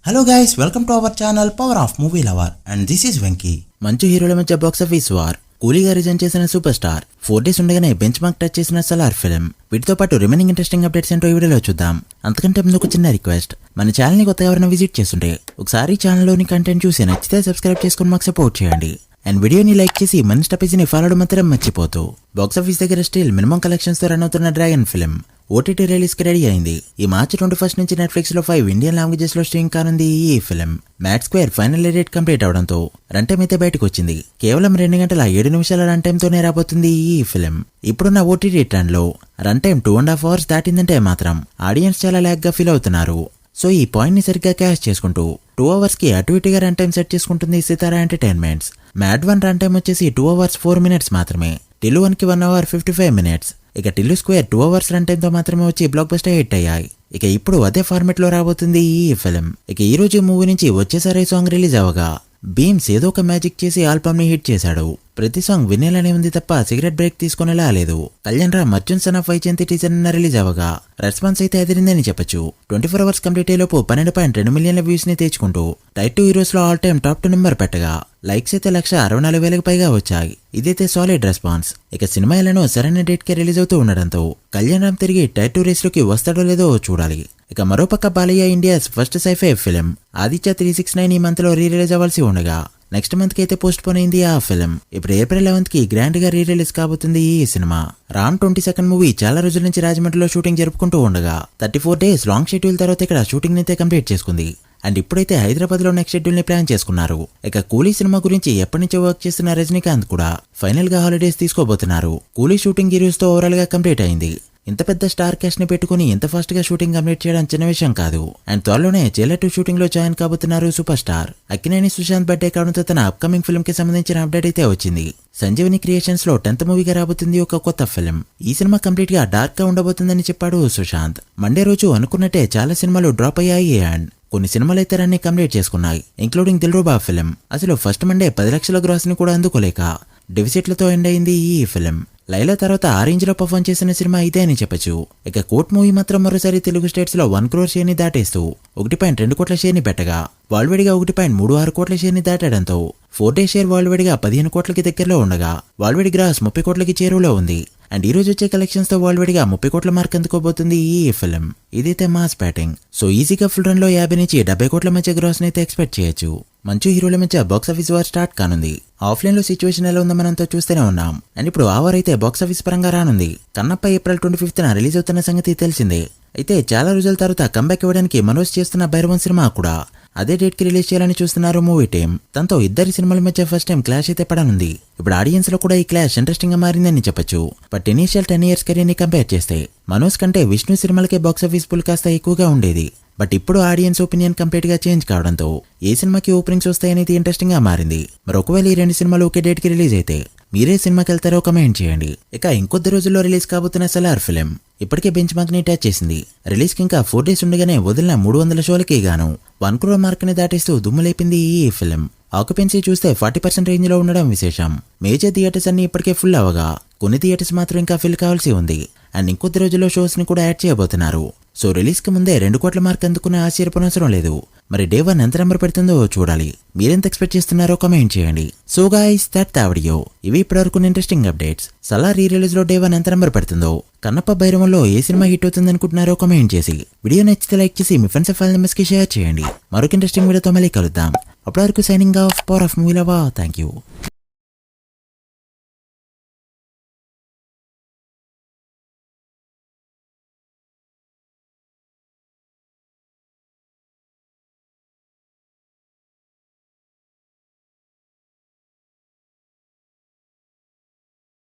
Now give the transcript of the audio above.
Hello guys, welcome to our channel power of movie lover and this is Venky. మంచు హీరోల మధ్య box office war, కూలీగా resign చేసిన super star, 4 days ఉండగానే bench mark touch చేసిన Salaar film. వీటితో పాటు రిమైనింగ్ ఇంట్రెస్టింగ్ అప్డేట్స్ ఏంటో ఈ వీడియోలో చూద్దాం. అంతకంటే ముందు ఒక చిన్న రిక్వెస్ట్, మన ఛానల్ ని కొత్తగా ఎవరైనా విజిట్ చేస్తుంటే ఒకసారి ఛానల్లోని కంటెంట్ చూసి నచ్చితే సబ్స్క్రైబ్ చేసుకుని మాకు సపోర్ట్ చేయండి. అండ్ వీడియోని లైక్ చేసి మన స్టపేజ్ని ఫాలో మాత్రం మర్చిపోతూ. బాక్స్ ఆఫీస్ దగ్గర స్టిల్ మినిమం కలెక్షన్స్ తో రన్ అవుతున్న డ్రాగన్ ఫిల్మ్ ఓటీటీ రిలీజ్ కి రెడీ అయింది. ఈ మార్చి 21 నుంచి నెట్ఫ్లిక్స్ లో 5 ఇండియన్ లాంగ్వేజెస్ లో స్ట్రీమింగ్ కానుంది ఈ film. Mad Square final edit complete అవడంతో రన్ టైం అయితే బయటకు వచ్చింది. కేవలం 2 గంటల 7 నిమిషాల రన్ టైం తోనే రాబోతుంది ఈ ఫిల్మ్. ఇప్పుడున్న ఓటీటీ ట్రెండ్ లో రన్ టైం 2.5 hours దాటిందంటే మాత్రం ఆడియన్స్ చాలా ల్యాగ్ గా ఫీల్ అవుతున్నారు. సో ఈ పాయింట్ ని సరిగ్గా క్యాష్ చేసుకుంటూ 2 hours కి అటు ఇటుగా రన్ టైం సెట్ చేసుకుంటుంది సితారా ఎంటర్టైన్మెంట్స్. మ్యాడ్ 1 రన్ టైం వచ్చేసి 2 hours 4 minutes మాత్రమే. టిల్లు 1 కి 1 hour 55 minutes. ఇక Tillu square 2 hours run time తో మాత్రమే వచ్చి బ్లాక్ బస్టర్ హిట్ అయ్యాయి. ఇక ఇప్పుడు అదే ఫార్మెట్ లో రాబోతుంది ఈ ఫిల్మ్. ఇక ఈ రోజు మూవీ నుంచి వచ్చేసారి సాంగ్ రిలీజ్ అవగా బీమ్స్ ఏదో ఒక మ్యాజిక్ చేసి ఆల్బమ్ ని హిట్ చేశాడు. ప్రతి సాంగ్ వినేలానే ఉంది తప్ప సిగరెట్ బ్రేక్ తీసుకునేలా లేదు. Kalyan Ram Arjun son of Vyjayanthi teaser నిన్న రిలీజ్ అవగా రెస్పాన్స్ అయితే ఎదిరిందని చెప్పొచ్చు. 24 hours కంప్లీట్ అయ్యేలోపు 12.2 million వ్యూస్ ని తెచ్చుకుంటూ టైప్ 2 హీరోస్ లో ఆల్ టైమ్ టాప్ 2 నెంబర్ పెట్టగా లైక్స్ అయితే 164,000 పైగా వచ్చాయి. ఇదైతే సాలిడ్ రెస్పాన్స్. ఇక సినిమా ఎలానో సరైన డేట్ కి రిలీజ్ అవుతూ ఉండడంతో కళ్యాణ్ రామ్ తిరిగి టైప్ 2 రేస్ లోకి వస్తాడో లేదో చూడాలి. ఇక మరోపక్క Balayya India's first sci fi film Aditya 369 ఈ మంత్ లో రీ రిలీజ్ అవ్వాల్సి ఉండగా నెక్స్ట్ మంత్ కి అయితే పోస్ట్ పోన్ అయింది ఆ ఫిల్మ్. ఇప్పుడు April 11th కి గ్రాండ్ గా రీ రిలీజ్ కాబోతుంది ఈ సినిమా. రామ్ 22nd మూవీ చాలా రోజుల నుంచి రాజమండ్రిలో షూటింగ్ జరుపుకుంటూ ఉండగా 34 days లాంగ్ షెడ్యూల్ తర్వాత ఇక్కడ షూటింగ్ అయితే కంప్లీట్ చేసుకుంది. అండ్ ఇప్పుడైతే హైదరాబాద్ లో నెక్స్ట్ షెడ్యూల్ ని ప్లాన్ చేసుకున్నారు. ఇక కూలీ సినిమా గురించి ఎప్పటి నుంచో వర్క్ చేస్తున్న రజనీకాంత్ కూడా ఫైనల్ గా హాలిడేస్ తీసుకోబోతున్నారు. కూలీ షూటింగ్ ఈ రోజుతో ఓవరాల్ గా కంప్లీట్ అయింది. ఇంత పెద్ద స్టార్ క్యాష్ ని పెట్టుకుని ఇంత ఫాస్ట్ గా షూటింగ్ కంప్లీట్ చేయడం చిన్న విషయం కాదు. అండ్ త్వరలోనే జైలర్ 2 షూటింగ్ లో జాయిన్ కాబోతున్నారు superstar. Akkineni Sushant birthday కావడంతో తన అప్కమింగ్ ఫిల్మ్ కి సంబంధించిన అప్డేట్ అయితే వచ్చింది. సంజీవని క్రియేషన్స్ లో 10th మూవీగా రాబోతుంది ఒక కొత్త ఫిల్మ్. ఈ సినిమా కంప్లీట్ గా డార్క్ గా ఉండబోతుందని చెప్పాడు సుశాంత్. మండే రోజు అనుకున్నట్టే చాలా సినిమాలు డ్రాప్ అయ్యాయి అండ్ కొన్ని సినిమాలు అయితే రన్ని కంప్లీట్ చేసుకున్నాయి, ఇంక్లూడింగ్ దిల్రూబా ఫిల్మ్. అసలు ఫస్ట్ మండే 10 లక్షల గ్రాస్ ని కూడా అందుకోలేక డెఫిసిట్లతో ఎండ్ అయింది ఈ ఫిల్మ్. లైలా తర్వాత ఆ రేంజ్ లో పర్ఫార్మ్ చేసిన సినిమా ఇదే అని చెప్పొచ్చు. ఇక కోర్ట్ మూవీ మాత్రం మరోసారి తెలుగు స్టేట్స్ లో 1 crore షేర్ ని దాటేస్తూ 1.2 కోట్ల షేర్ ని పెట్టగా వరల్డ్ వైడ్ గా 1.36 కోట్ల షేర్ ని దాటడంతో 4 days షేర్ వరల్డ్ వైడ్ గా 15 కోట్లకి దగ్గరలో ఉండగా వరల్డ్ వైడ్ గ్రాస్ 30 కోట్లకి చేరువలో ఉంది. అండ్ ఈ రోజు వచ్చే కలెక్షన్స్ తో వరల్డ్ వైడ్ గా 30 కోట్ల మార్క్ అందుకోబోతుంది ఈ ఫిల్మ్. ఇదైతే మాస్ బ్యాటింగ్. సో ఈజీగా ఫుల్ రన్ లో 50 నుంచి 70 కోట్ల మధ్య గ్రాస్ అయితే ఎక్స్పెక్ట్ చేయొచ్చు. మంచు హీరోల మధ్య బాక్స్ ఆఫీస్ వార్ స్టార్ట్ కానుంది. ఆఫ్లైన్ లో సిచ్యువేషన్ ఎలా ఉందో మనంతో చూస్తూనే ఉన్నాం. అండ్ ఇప్పుడు ఆ వార్ అయితే బాక్స్ ఆఫీస్ పరంగా రానుంది. కన్నప్ప April 25th రిలీజ్ అవుతున్న సంగతి తెలిసిందే. అయితే చాలా రోజుల తర్వాత కంబ్యాక్ ఇవ్వడానికి మనోజ్ చేస్తున్న భైరవన్ సినిమా కూడా అదే డేట్ కి రిలీజ్ చేయాలని చూస్తున్నారు మూవీ టీమ్. దాంతో ఇద్దరి సినిమాల మధ్య ఫస్ట్ టైం క్లాష్ అయితే పడనుంది. ఇప్పుడు ఆడియన్స్ లో కూడా ఈ క్లాష్ ఇంట్రెస్టింగ్ గా మారిందని చెప్పొచ్చు. బట్ ఇనీషియల్ 10 years కెరీర్ ని కంపేర్ చేస్తే మనోజ్ కంటే విష్ణు సినిమాలకే బాక్స్ ఆఫీస్ పుల్ కాస్త ఎక్కువగా ఉండేది. బట్ ఇప్పుడు ఆడియన్స్ ఒపీనియన్ కంప్లీట్ గా చేంజ్ కావడంతో ఏ సినిమాకి ఓపెనింగ్స్ వస్తాయనేది ఇంట్రెస్టింగ్ గా మారింది. మరి ఒకవేళ ఈ 2 సినిమాలు ఒకే డేట్ కి రిలీజ్ అయితే మీరే సినిమాకి వెళ్తారో కమెంట్ చేయండి. ఇక ఇంకొద్ది రోజుల్లో రిలీజ్ కాబోతున్న సలార్ ఫిల్మ్ ఇప్పటికే బెంచ్ మార్క్ ని టచ్ చేసింది. రిలీజ్ కి ఇంకా 4 days ఉండగానే వదిలిన 300 షోలకి గాను 1 crore మార్క్ ని దాటేస్తూ దుమ్ము లేపింది ఈ ఫిల్మ్. ఆక్యుపెన్సీ చూస్తే 40% రేంజ్ లో ఉండడం విశేషం. మేజర్ థియేటర్స్ అన్ని ఇప్పటికే ఫుల్ అవగా కొన్ని థియేటర్స్ మాత్రం ఇంకా ఫిల్ కావాల్సి ఉంది. అండ్ ఇంకొద్ది రోజుల్లో షోస్ ని కూడా యాడ్ చేయబోతున్నారు. సో రిలీజ్ కి ముందే 2 కోట్ల మార్క్ అందుకునే ఆశ్చర్యపోనవసరం లేదు. మరి డే 1 ఎంత నెంబర్ పెడుతుందో చూడాలి. మీరెంత ఎక్స్పెక్ట్ చేస్తున్నారో కామెంట్ చేయండి. So guys, that the video. ఇవి ఇప్పటివరకు interesting updates. Salaar re release లో డే 1 ఎంత నెంబర్ పెడుతుందో, కన్నప్ప భైరవంలో ఏ సినిమా హిట్ అవుతుంది అనుకుంటున్నారో కామెంట్ చేసి వీడియో నచ్చితే లైక్ చేసి మీ ఫ్రెండ్స్ ఫ్యామిలీ మెంబర్స్ కి షేర్ చేయండి. మరొక ఇంట్రెస్టింగ్ వీడియోతో మళ్ళీ కలుద్దాం. అప్పటి వరకు signing off, power of movie lover. Thank you.